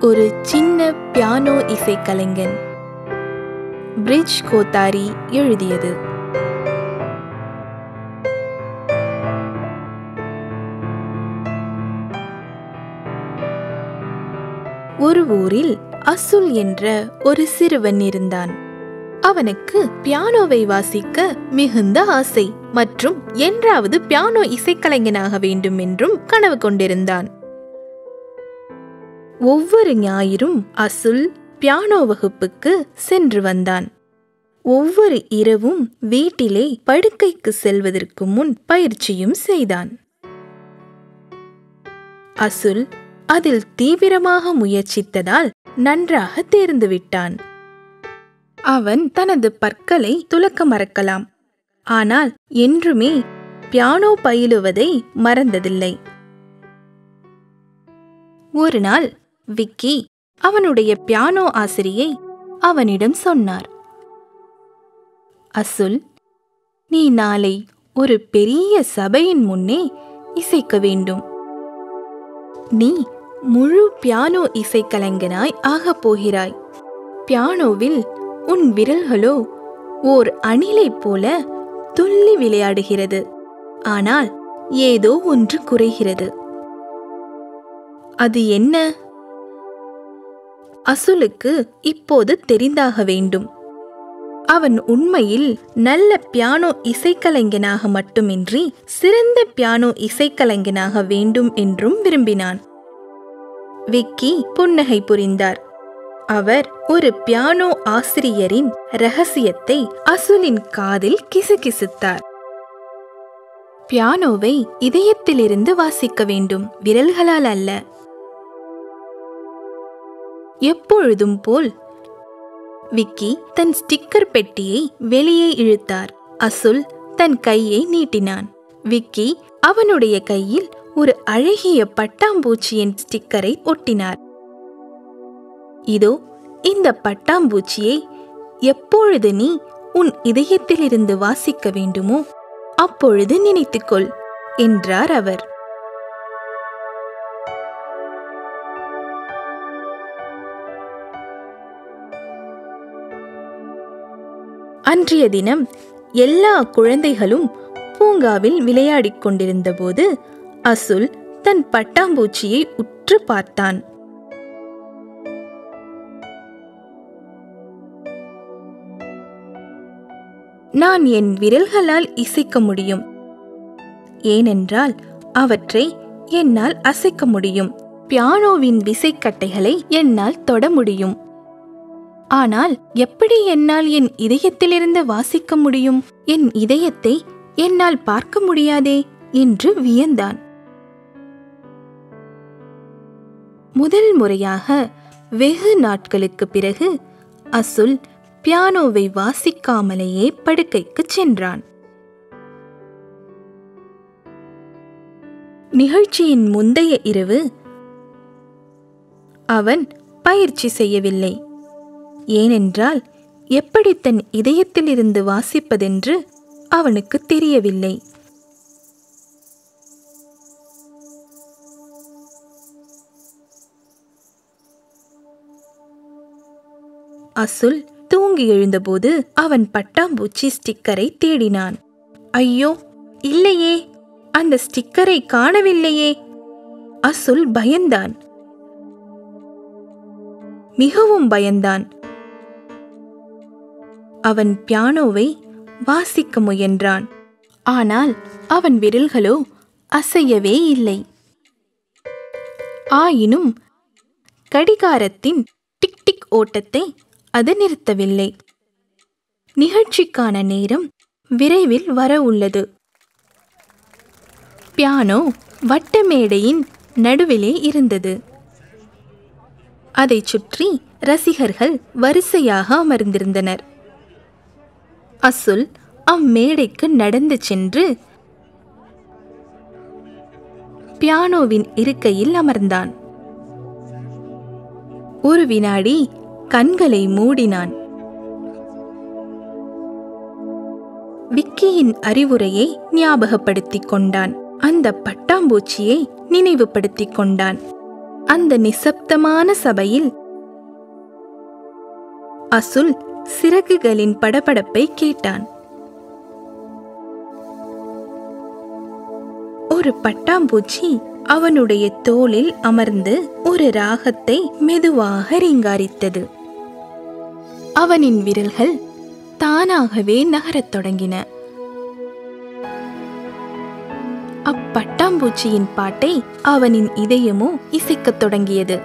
ஒரு சின்ன piano இசைக்கலைஞன். Bridge Kothari எழுதியது. ஒரு ஊரில் அசுல் என்ற ஒரு சிறுவன் இருந்தான். அவனுக்கு பியானோவை வாசிக்க மிகுந்த ஆசை மற்றும் என்றாவது பியானோ இசைக்கலைஞனாக வேண்டும் என்றும் கனவு கொண்டிருந்தான். ஒவ்வொரு ஞாயிறும் அசுல் பியானோ வகுப்புக்கு சென்று வந்தான். ஒவ்வொரு இரவும் வீட்டிலே படுக்கைக்கு செல்வதற்கு முன் பயிற்சியும் செய்தான். அசுல் அதில் தீவிரமாக முயற்சித்ததால் நன்றாக தேர்ந்துவிட்டான். அவன் தனது பற்களை துலக்க மறக்கலாம், ஆனால் என்றுமே பியானோ பயிலுவதை மறந்ததில்லை. ஒரு நாள் விக்கி அவனுடைய பியானோ ஆசிரியை அவனிடம் சொன்னார், அசுல், நீ நாளை ஒரு பெரிய சபையின் முன்னே இசைக்க வேண்டும். நீ முழு பியானோ இசைக்கலைஞனாய் ஆகப் போகிறாய். பியானோவில் உன் விரல்களோ ஓர் அணிலைப் போல துள்ளி விளையாடுகிறது. ஆனால் ஏதோ ஒன்று குறைகிறது. அது என்ன? அசுலுக்கு இப்போது தெரிந்தாக வேண்டும். அவன் உண்மையில் நல்ல பியானோ இசைக்கலைஞனாக மட்டுமின்றி சிறந்த பியானோ இசைக்கலைஞனாக வேண்டும் என்றும் விரும்பினான். விக்கி புன்னகை புரிந்தார். அவர் ஒரு பியானோ ஆசிரியரின் இரகசியத்தை அசுலின் காதில் கிசுகிசுத்தார். பியானோவை இதயத்திலிருந்து வாசிக்க வேண்டும், விரல்களால் அல்ல. எப்பொழுதும் போல் விக்கி தன் ஸ்டிக்கர் பெட்டியை வெளியே இழுத்தார். அசுல் தன் கையை நீட்டினான். விக்கி அவனுடைய கையில் ஒரு அழகிய பட்டாம்பூச்சியின் ஸ்டிக்கரை ஒட்டினார். இதோ இந்த பட்டாம்பூச்சியை எப்பொழுது நீ உன் இதயத்திலிருந்து வாசிக்க வேண்டுமோ அப்பொழுது நினைத்துக்கொள் என்றார் அவர். அன்றைய தினம் எல்லா குழந்தைகளும் பூங்காவில் விளையாடிக் கொண்டிருந்த போது அசுல் தன் பட்டாம்பூச்சியை உற்று பார்த்தான். நான் என் விரல்களால் இசைக்க முடியும், ஏனென்றால் அவற்றை என்னால் அசைக்க முடியும். பியானோவின் விசைக்கட்டைகளை என்னால் தொட முடியும். ஆனால் எப்படி என்னால் என் இதயத்திலிருந்து வாசிக்க முடியும்? என் இதயத்தை என்னால் பார்க்க முடியாதே என்று வியந்தான். முதல் முறையாக வெகு நாட்களுக்கு பிறகு அசுல் பியானோவை வாசிக்காமலேயே படுக்கைக்கு சென்றான். நிகழ்ச்சியின் முந்தைய இரவு அவன் பயிற்சி செய்யவில்லை. ஏனென்றால் எப்படி தன் இதயத்திலிருந்து வாசிப்பதென்று அவனுக்கு தெரியவில்லை. அசுல் தூங்கி எழுந்தபோது அவன் பட்டாம்பூச்சி ஸ்டிக்கரை தேடினான். ஐயோ, இல்லையே, அந்த ஸ்டிக்கரை காணவில்லையே. அசுல் பயந்தான், மிகவும் பயந்தான். அவன் பியானோவை வாசிக்க முயன்றான். ஆனால் அவன் விரல்களோ அசையவே இல்லை. ஆயினும் கடிகாரத்தின் டிக் டிக் ஓட்டத்தை அது நிறுத்தவில்லை. நிகழ்ச்சிக்கான நேரம் விரைவில் வர உள்ளது. பியானோ வட்ட மேடையின் நடுவிலே இருந்தது. அதைச் சுற்றி ரசிகர்கள் வரிசையாக அமர்ந்திருந்தனர். அசுல் அம்மேடைக்கு நடந்து சென்று பியானோவின் இருக்கையில் அமர்ந்தான். ஒரு வினாடி கண்களை மூடினான். விக்கியின் அறிவுரையை ஞாபகப்படுத்திக் கொண்டான். அந்த பட்டாம்பூச்சியை நினைவுபடுத்திக் கொண்டான். அந்த நிசப்தமான சபையில் அசுல் சிறகுகளின் படபடப்பை கேட்டான். ஒரு பட்டாம்பூச்சி அவனுடைய தோளில் அமர்ந்து ஒரு ராகத்தை மெதுவாக ரீங்காரித்தது. அவனின் விரல்கள் தானாகவே நகரத் தொடங்கின. அப்பட்டாம்பூச்சியின் பாட்டை அவனின் இதயமோ இசைக்கத் தொடங்கியது.